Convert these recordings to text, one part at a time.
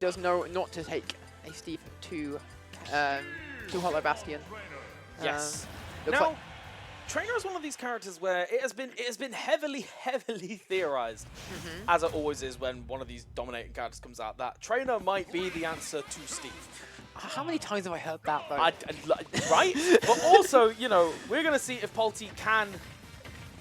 does know not to take a Steve to Hollow Bastion. Yes. Looks Now, like Trainer is one of these characters where it has been heavily theorized, as it always is when one of these dominating characters comes out, that Trainer might be the answer to Steve. how many times have I heard that though? Right? But also, you know, we're going to see if Polty can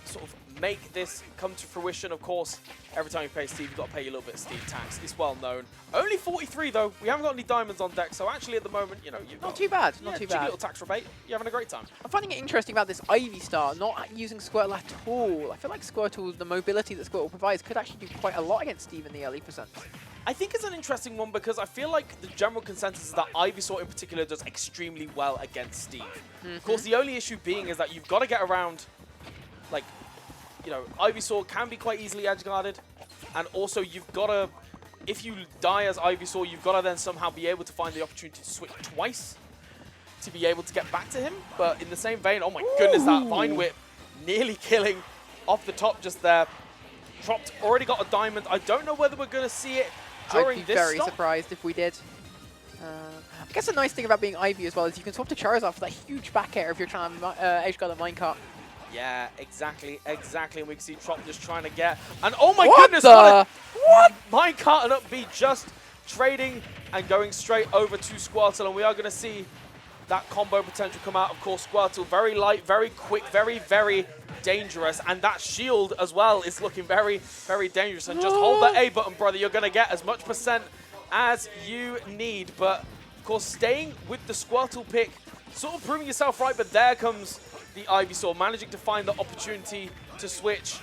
sort of make this come to fruition. Of course, every time you pay Steve, you've got to pay a little bit of Steve tax. It's well known. Only 43 though. We haven't got any diamonds on deck, so actually at the moment, you know, you've Not got, too bad, yeah, not too cheeky bad. little tax rebate. You're having a great time. I'm finding it interesting about this Ivy Star not using Squirtle at all. I feel like Squirtle, the mobility that Squirtle provides, could actually do quite a lot against Steve in the early percent. I think it's an interesting one because I feel like the general consensus is that Ivysaur in particular does extremely well against Steve. Of course, the only issue being is that you've got to get around, like, you know, Ivysaur can be quite easily edge-guarded, and also you've got to, if you die as Ivysaur, you've got to then somehow be able to find the opportunity to switch twice to be able to get back to him. But in the same vein, oh my goodness, that Vine Whip nearly killing off the top just there. Tropped, already got a diamond. I don't know whether we're going to see it during I'd be this very stop. surprised if we did. I guess the nice thing about being Ivy as well is you can swap to Charizard for that huge back air if you're trying to edge guard a minecart. Yeah, exactly. And we can see Trop just trying to get... And oh my What goodness, the? what? Minecart and up B just trading and going straight over to Squirtle. And we are going to see that combo potential come out. Of course, Squirtle, very light, very quick, very, very dangerous. And that shield as well is looking very, very dangerous. And just hold that A button, brother. You're going to get as much percent as you need. But, of course, staying with the Squirtle pick, sort of proving yourself right. But there comes the Ivysaur, managing to find the opportunity to switch.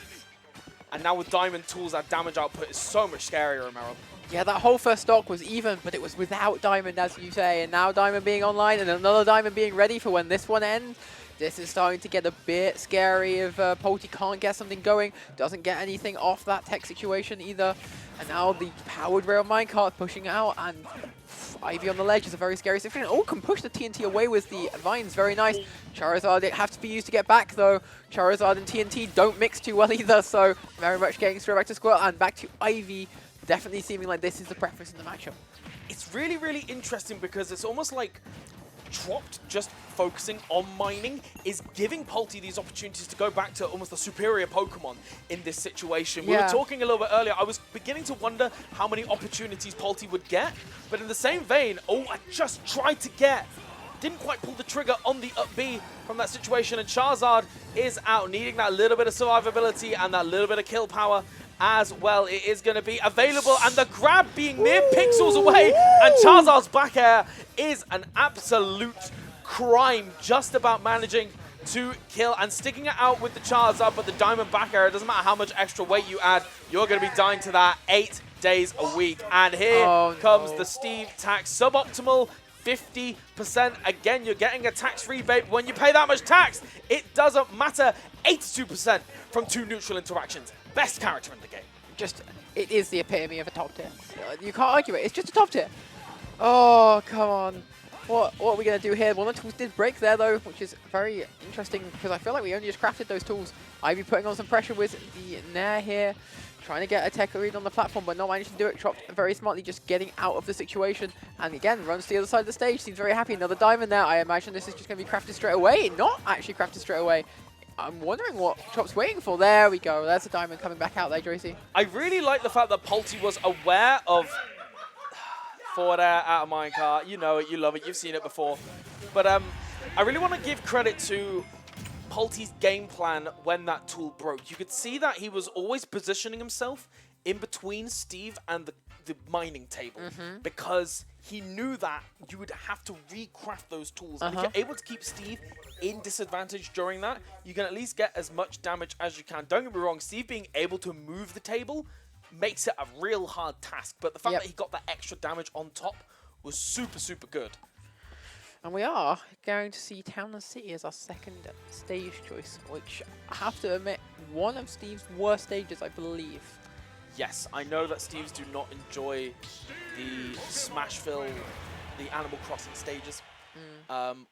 And now with Diamond tools, that damage output is so much scarier, Romero. Yeah, that whole first stock was even, but it was without Diamond, as you say. And now Diamond being online and another Diamond being ready for when this one ends. This is starting to get a bit scary if Polty can't get something going. Doesn't get anything off that tech situation either. And now the powered rail minecart pushing out, and Ivy on the ledge is a very scary situation. Oh, can push the TNT away with the vines. Very nice. Charizard, it has to be used to get back, though. Charizard and TNT don't mix too well either, so very much getting straight back to Squirtle and back to Ivy. Definitely seeming like this is the preference in the matchup. It's really, really interesting because it's almost like Tropped just focusing on mining is giving Polty these opportunities to go back to almost the superior Pokemon in this situation. We were talking a little bit earlier, I was beginning to wonder how many opportunities Polty would get, but in the same vein, oh, I just tried to get, didn't quite pull the trigger on the up B from that situation, and Charizard is out, needing that little bit of survivability and that little bit of kill power as well. It is going to be available, and the grab being mere pixels away, and Charizard's back air is an absolute crime, just about managing to kill and sticking it out with the Charizard, but the Diamond back air, it doesn't matter how much extra weight you add, you're going to be dying to that 8 days a week. And here comes the Steve tax, suboptimal 50%. Again, you're getting a tax rebate. When you pay that much tax, it doesn't matter. 82% from 2 neutral interactions. Best character in the game. Just, it is the epitome of a top tier. You can't argue it. It's just a top tier. Oh, come on. What are we going to do here? One of the tools did break there, though, which is very interesting because I feel like we only just crafted those tools. Ivy putting on some pressure with the Nair here, trying to get a tech read on the platform, but not managing to do it. Tropped very smartly, just getting out of the situation. And again, runs to the other side of the stage. Seems very happy. Another Diamond there. I imagine this is just going to be crafted straight away. Not actually crafted straight away. I'm wondering what Tropped's waiting for. There we go. There's a Diamond coming back out there, Joycey. I really like the fact that Polty was aware of forward air out of minecart. You know it, you love it, you've seen it before. But I really want to give credit to Polty's game plan when that tool broke. You could see that he was always positioning himself in between Steve and the mining table because he knew that you would have to recraft those tools. And if you're able to keep Steve in disadvantage during that, you can at least get as much damage as you can. Don't get me wrong, Steve being able to move the table makes it a real hard task, but the fact that he got that extra damage on top was super, super good. And we are going to see Town and City as our second stage choice, which I have to admit, one of Steve's worst stages, I believe. Yes, I know that Steves do not enjoy the Smashville, the Animal Crossing stages.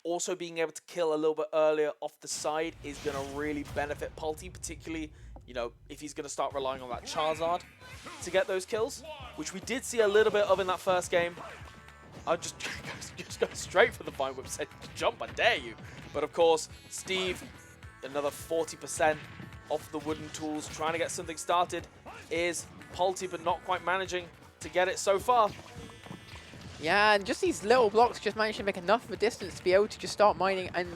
Also being able to kill a little bit earlier off the side is going to really benefit Polty, particularly, you know, if he's going to start relying on that Charizard to get those kills. which we did see a little bit of in that first game. I'll just go straight for the Vine Whip, said jump, I dare you. But of course, Steve, another 40% off the wooden tools, trying to get something started, is Polty, but not quite managing to get it so far. Yeah, and just these little blocks just managed to make enough of a distance to be able to just start mining, and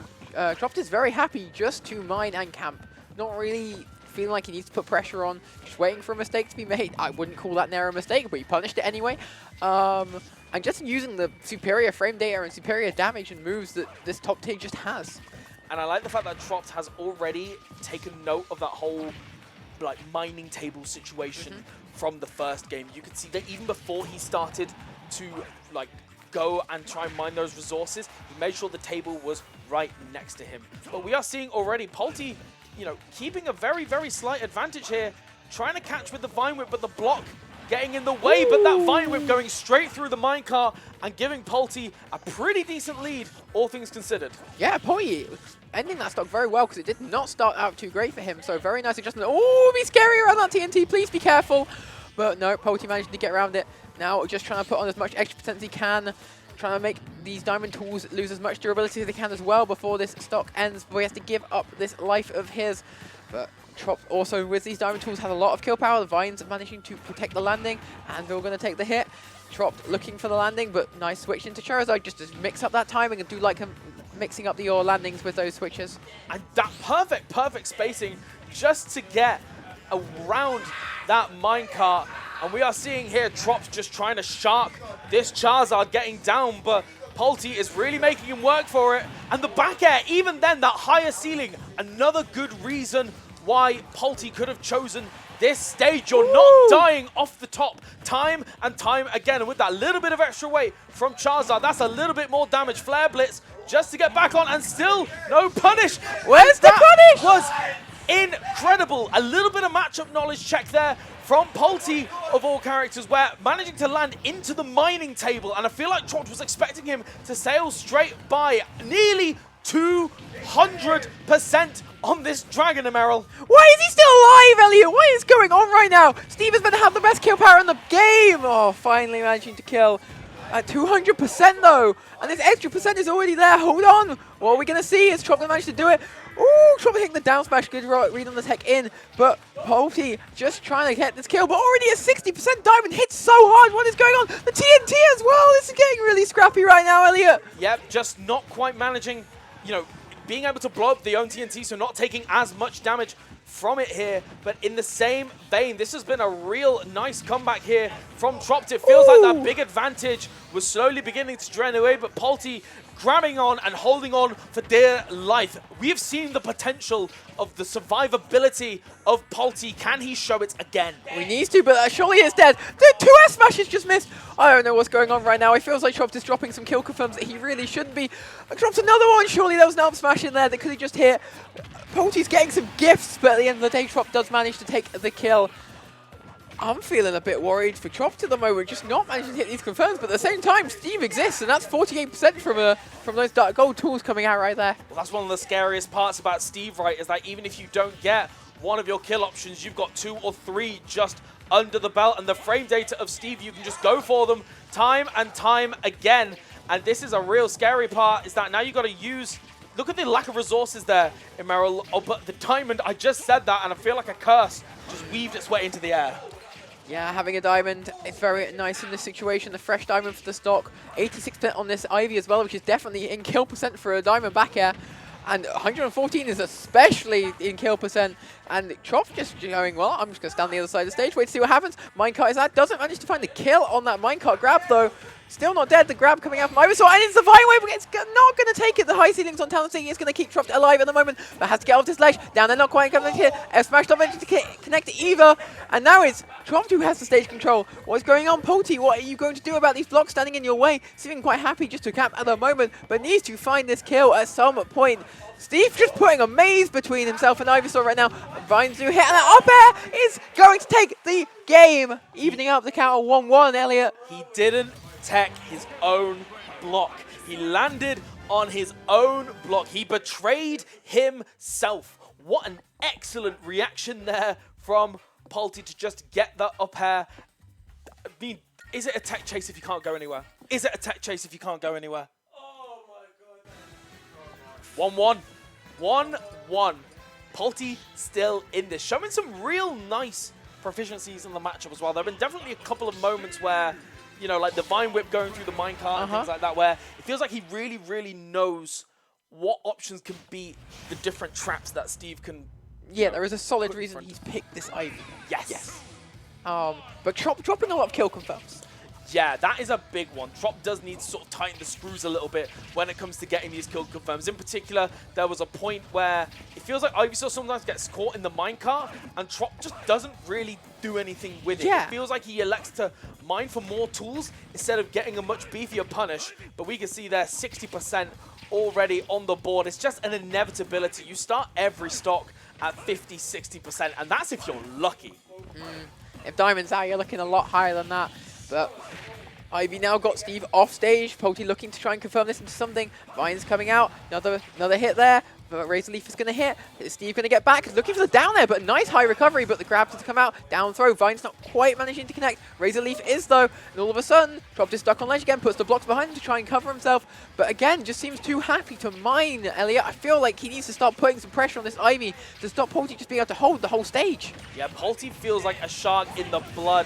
Tropped is very happy just to mine and camp. Not really feeling like he needs to put pressure on, just waiting for a mistake to be made. I wouldn't call that narrow mistake, but he punished it anyway. And just using the superior frame data and superior damage and moves that this top tier just has. And I like the fact that Tropped has already taken note of that whole like mining table situation from the first game. You could see that even before he started to like go and try and mine those resources, he made sure the table was right next to him. But we are seeing already Polty, you know, keeping a very, very slight advantage here, trying to catch with the Vine Whip, but the block getting in the way. But that Vine Whip going straight through the minecart and giving Polty a pretty decent lead, all things considered. Yeah, Polty ending that stock very well because it did not start out too great for him. So very nice adjustment. Oh, be scary around that TNT. Please be careful. But no, Polty managed to get around it. Now just trying to put on as much extra percent as he can. Trying to make these diamond tools lose as much durability as they can as well before this stock ends. But he has to give up this life of his. But Tropped also with these diamond tools has a lot of kill power. The Vines managing to protect the landing. Anvil going to take the hit. Tropped looking for the landing, but nice switch into Charizard just to mix up that timing and do like him mixing up your landings with those switches. And that perfect spacing just to get around that minecart. And we are seeing here Tropped just trying to shark this Charizard getting down, but Polty is really making him work for it. And the back air, even then, that higher ceiling, another good reason why Polty could have chosen this stage. You're not dying off the top time and time again. And with that little bit of extra weight from Charizard, that's a little bit more damage. Flare Blitz just to get back on, and still no punish. Where's the punish? Was incredible. A little bit of matchup knowledge check there from Polty, of all characters, where managing to land into the mining table. And I feel like Tropped was expecting him to sail straight by. Nearly 200% on this Dragon Emerald. Why is he still alive, Elliot? What is going on right now? Steve is going to have the best kill power in the game. Oh, finally managing to kill at 200% though. And this extra percent is already there. Hold on. What are we going to see? Is Tropped managed to do it? Ooh, Tropped hitting the down smash. Good read on the tech in. But Polty just trying to get this kill. But already a 60% diamond hit so hard. What is going on? The TNT as well. This is getting really scrappy right now, Elliot. Yep, just not quite managing, you know, being able to blow up the own TNT, so not taking as much damage from it here. But in the same vein, this has been a real nice comeback here from Tropped. It feels like that big advantage was slowly beginning to drain away, but Polty grabbing on and holding on for dear life. We have seen the potential of the survivability of Polty. Can he show it again? He needs to, but surely it's dead. The 2S smashes just missed. I don't know what's going on right now. It feels like Tropped is dropping some kill confirms that he really shouldn't be. Drops another one. Surely there was an up smash in there that could have just hit. Polty's getting some gifts, but at the end of the day, Tropped does manage to take the kill. I'm feeling a bit worried for Tropped at the moment, just not managing to hit these confirms, but at the same time, Steve exists, and that's 48% from those dark gold tools coming out right there. Well, that's one of the scariest parts about Steve, right, is that even if you don't get one of your kill options, you've got 2 or 3 just under the belt, and the frame data of Steve, you can just go for them time and time again. And this is a real scary part, is that now you've got to use... Look at the lack of resources there, Emerald. Oh, but the diamond, I just said that, and I feel like a curse just weaved its way into the air. Yeah, having a diamond is very nice in this situation. The fresh diamond for the stock. 86% on this Ivy as well, which is definitely in kill percent for a diamond back air. And 114 is especially in kill percent. And Tropped just going, well, I'm just going to stand on the other side of the stage, wait to see what happens. Minecart is that. Doesn't manage to find the kill on that minecart grab, though. Still not dead. The grab coming out from Ivysaur, and it's the Vine Wave, but it's not going to take it. The high ceilings on Talon City is going to keep Tropped alive at the moment, but has to get off this ledge. Down there, not quite coming here. F-Smash not managing to connect either. And now it's Tropped who has the stage control. What's going on, Polty? What are you going to do about these blocks standing in your way? Seeming quite happy just to cap at the moment, but needs to find this kill at some point. Steve just putting a maze between himself and Ivysaur right now. Vines do hit, and that up air is going to take the game. Evening up the count of 1-1, Elliot. He didn't tech his own block. He landed on his own block. He betrayed himself. What an excellent reaction there from Polty to just get that up air. I mean, is it a tech chase if you can't go anywhere? Is it a tech chase if you can't go anywhere? Oh my god. 1-1. 1-1. Polty still in this, showing some real nice proficiencies in the matchup as well. There have been definitely a couple of moments where, you know, like the Vine Whip going through the minecart and things like that, where it feels like he really, really knows what options can beat the different traps that Steve can. Yeah, there is a solid reason he's picked this Ivy. Yes. But dropping a lot of kill confirms. Yeah, that is a big one. Tropped does need to sort of tighten the screws a little bit when it comes to getting these kill confirms. In particular, there was a point where it feels like Ivysaur sometimes gets caught in the minecart, and Tropped just doesn't really do anything with it. Yeah. It feels like he elects to mine for more tools instead of getting a much beefier punish. But we can see there 60% already on the board. It's just an inevitability. You start every stock at 50, 60%, and that's if you're lucky. If Diamond's out, you're looking a lot higher than that. But Ivy now got Steve off stage. Polty looking to try and confirm this into something. Vine's coming out. Another hit there. But Razor Leaf is going to hit. Is Steve going to get back? He's looking for the down there, but nice high recovery. But the grab has come out. Down throw. Vine's not quite managing to connect. Razor Leaf is, though. And all of a sudden, Tropped is stuck on ledge again. Puts the blocks behind him to try and cover himself. But again, just seems too happy to mine Elliot. I feel like he needs to start putting some pressure on this Ivy to stop Polty just being able to hold the whole stage. Yeah, Polty feels like a shark in the blood,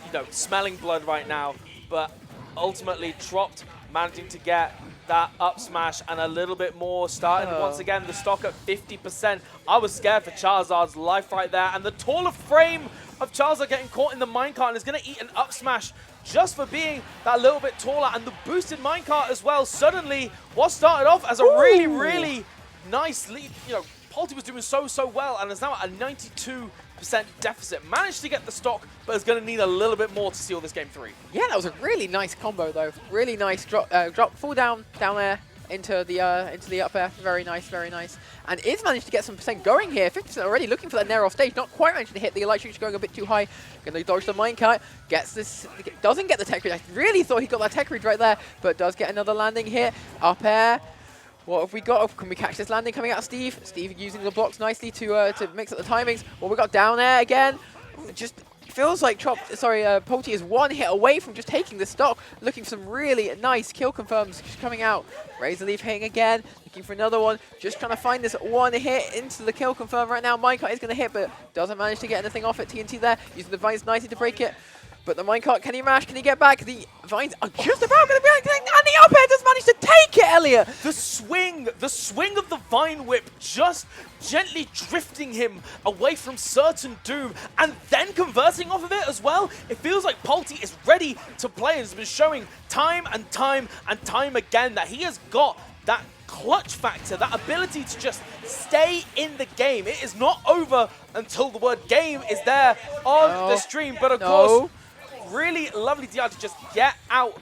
you know, smelling blood right now. But ultimately, Tropped managing to get that up smash and a little bit more, starting once again the stock at 50%. I was scared for Charizard's life right there, and the taller frame of Charizard getting caught in the minecart and is going to eat an up smash just for being that little bit taller, and the boosted minecart as well. Suddenly, what started off as a really, really nice lead, you know, Polty was doing so well and is now at a 92% deficit. Managed to get the stock, but is going to need a little bit more to seal this game 3. Yeah, that was a really nice combo though. Really nice drop, full down there into the up air. Very nice, very nice. And is managed to get some percent going here. 50% already looking for that narrow off stage. Not quite managed to hit the electric, going a bit too high. Going to dodge the minecart. Gets this, doesn't get the tech read. I really thought he got that tech read right there, but does get another landing here. Up air. What have we got? Can we catch this landing coming out of Steve? Steve using the blocks nicely to mix up the timings. What we got down there again? Just feels like Polty is one hit away from just taking the stock. Looking for some really nice kill confirms coming out. Razor Leaf hitting again. Looking for another one. Just trying to find this one hit into the kill confirm right now. Minecart is going to hit, but doesn't manage to get anything off it. TNT there. Using the vines nicely to break it. But the minecart, can he mash? Can he get back? The vines are just about going to be like, and the up air does manage to take it, Elliot! The swing of the Vine Whip just gently drifting him away from certain doom and then converting off of it as well. It feels like Polty is ready to play and has been showing time and time and time again that he has got that clutch factor, that ability to just stay in the game. It is not over until the word game is there on the stream, but of course, really lovely DR to just get out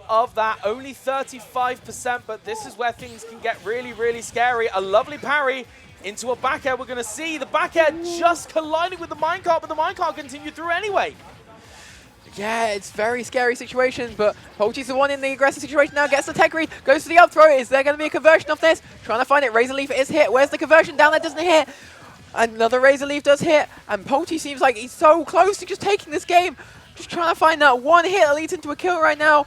of that. Only 35%, but this is where things can get really, really scary. A lovely parry into a back air. We're going to see the back air just colliding with the minecart, but the minecart continued through anyway. Yeah, it's very scary situation, but Polty's the one in the aggressive situation now. Gets the tech read, goes for the up throw. Is there going to be a conversion of this? Trying to find it. Razor Leaf is hit. Where's the conversion? Down there doesn't hit. Another Razor Leaf does hit, and Polty seems like he's so close to just taking this game. Just trying to find that one hit that leads into a kill right now.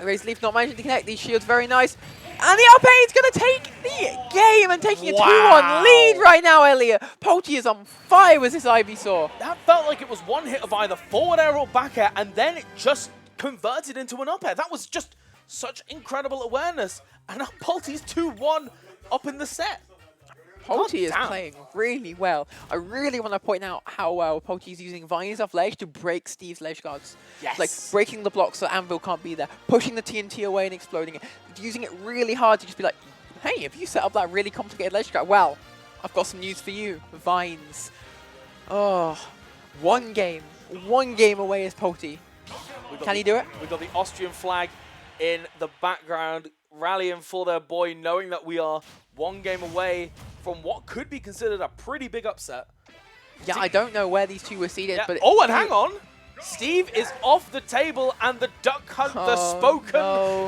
Razor Leaf not managing to connect. These shields very nice. And the up air is going to take the game and taking a 2-1 lead right now, Elliot. Polty is on fire with this Ivysaur. That felt like it was one hit of either forward air or back air, and then it just converted into an up air. That was just such incredible awareness. And now Polty's 2-1 up in the set. Polty is playing really well. I really want to point out how well Polty is using vines off ledge to break Steve's ledge guards. Yes. Like breaking the blocks so Anvil can't be there, pushing the TNT away and exploding it, using it really hard to just be like, hey, have you set up that really complicated ledge guard? Well, I've got some news for you. Vines. Oh, one game away is Polty. Can he do it? We've got the Austrian flag in the background, rallying for their boy, knowing that we are one game away from what could be considered a pretty big upset. Yeah, I don't know where these two were seated, but... Oh, and hang on! Steve is off the table, and the Duck Hunt, the spoken,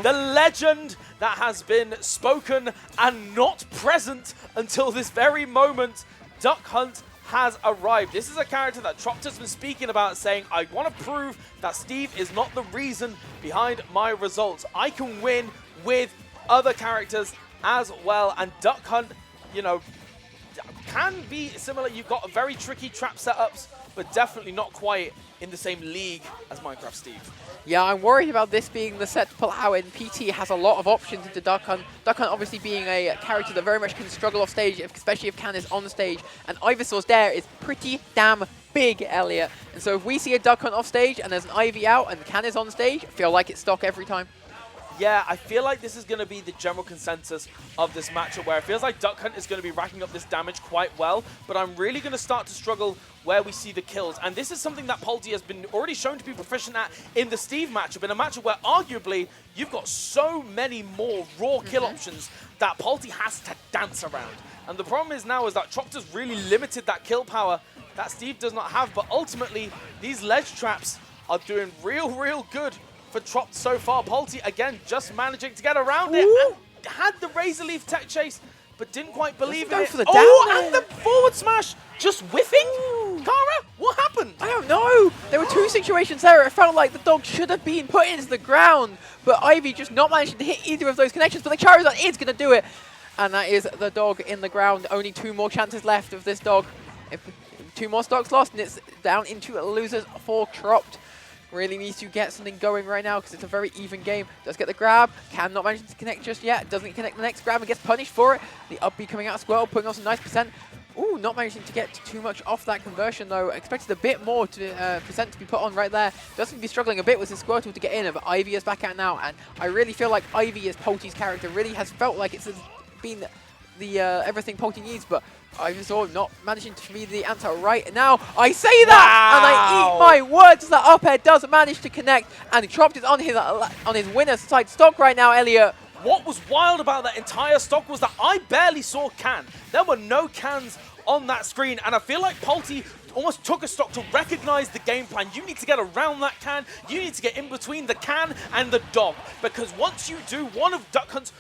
the legend that has been spoken and not present until this very moment. Duck Hunt has arrived. This is a character that Tropped has been speaking about, saying, I want to prove that Steve is not the reason behind my results. I can win with other characters as well. And Duck Hunt, you know, can be similar. You've got very tricky trap setups, but definitely not quite in the same league as Minecraft Steve. Yeah, I'm worried about this being the set to pull out, and PT has a lot of options into Duck Hunt. Duck Hunt obviously being a character that very much can struggle off stage, especially if Can is on stage. And Ivysaur's dare is pretty damn big, Elliot. And so if we see a Duck Hunt off stage and there's an Ivy out and Can is on stage, I feel like it's stock every time. Yeah, I feel like this is going to be the general consensus of this matchup, where it feels like Duck Hunt is going to be racking up this damage quite well, but I'm really going to start to struggle where we see the kills. And this is something that Polty has been already shown to be proficient at in the Steve matchup, in a matchup where arguably you've got so many more raw kill options that Polty has to dance around. And the problem is now is that Tropped has really limited that kill power that Steve does not have, but ultimately these ledge traps are doing real good for Tropped so far. Polty, again, just managing to get around it. And had the Razor Leaf tech chase, but didn't quite believe in it. For the and the forward smash, just whiffing. Kara, what happened? I don't know. There were two situations there. It felt like the dog should have been put into the ground, but Ivy just not managing to hit either of those connections. But the Charizard is going to do it. And that is the dog in the ground. Only 2 more chances left of this dog. If 2 more stocks lost, and it's down into losers for Tropped. Really needs to get something going right now because it's a very even game. Does get the grab, can not manage to connect just yet. Doesn't connect the next grab and gets punished for it. The up B coming out as well, putting on some nice percent. Ooh, not managing to get too much off that conversion though. Expected a bit more to percent to be put on right there. Does seem to be struggling a bit with his Squirtle to get in, but Ivy is back out now, and I really feel like Ivy as Polty's character really has felt like it's been the everything Polty needs, but Ivysaur not managing to be the answer right now. I say that, and I eat my words. That up air does manage to connect, and Tropped is on his winner's side stock right now, Elliot. What was wild about that entire stock was that I barely saw Can. There were no Cans on that screen, and I feel like Polty almost took a stock to recognize the game plan. You need to get around that Can. You need to get in between the Can and the dog, because once you do, one of Duck Hunt's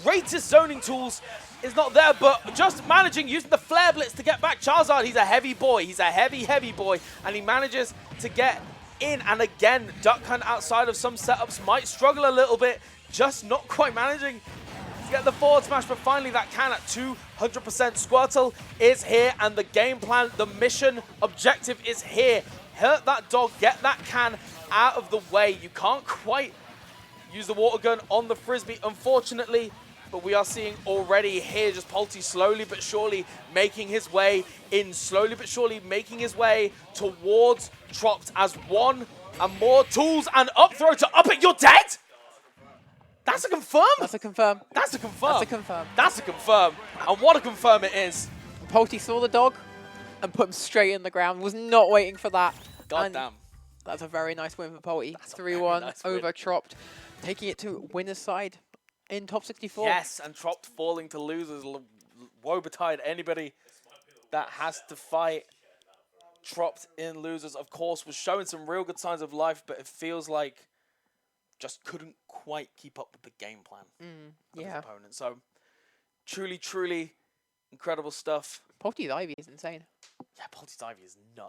greatest zoning tools is not there, but just managing, using the Flare Blitz to get back. Charizard, he's a heavy boy. He's a heavy boy, and he manages to get in. And again, Duck Hunt outside of some setups might struggle a little bit, just not quite managing to get the forward smash, but finally that Can at 200%. Squirtle is here, and the game plan, the mission objective is here. Hurt that dog, get that Can out of the way. You can't quite use the water gun on the Frisbee, unfortunately, but we are seeing already here just Polty slowly but surely making his way in, slowly but surely making his way towards Tropped as one and more tools and up throw to up it. You're dead? That's a confirm? That's a confirm. That's a confirm. That's a confirm. That's a confirm. And what a confirm it is. Polty saw the dog and put him straight in the ground. Was not waiting for that. God damn. That's a very nice win for Polty. 3-1 nice over Tropped, taking it to winner's side in top 64. Yes, and Tropped falling to losers. Woe betide anybody that has to fight Tropped in losers. Of course, was showing some real good signs of life, but it feels like just couldn't quite keep up with the game plan of his opponent. So, truly incredible stuff. Polty's Ivy is insane. Yeah, Polty's Ivy is nuts.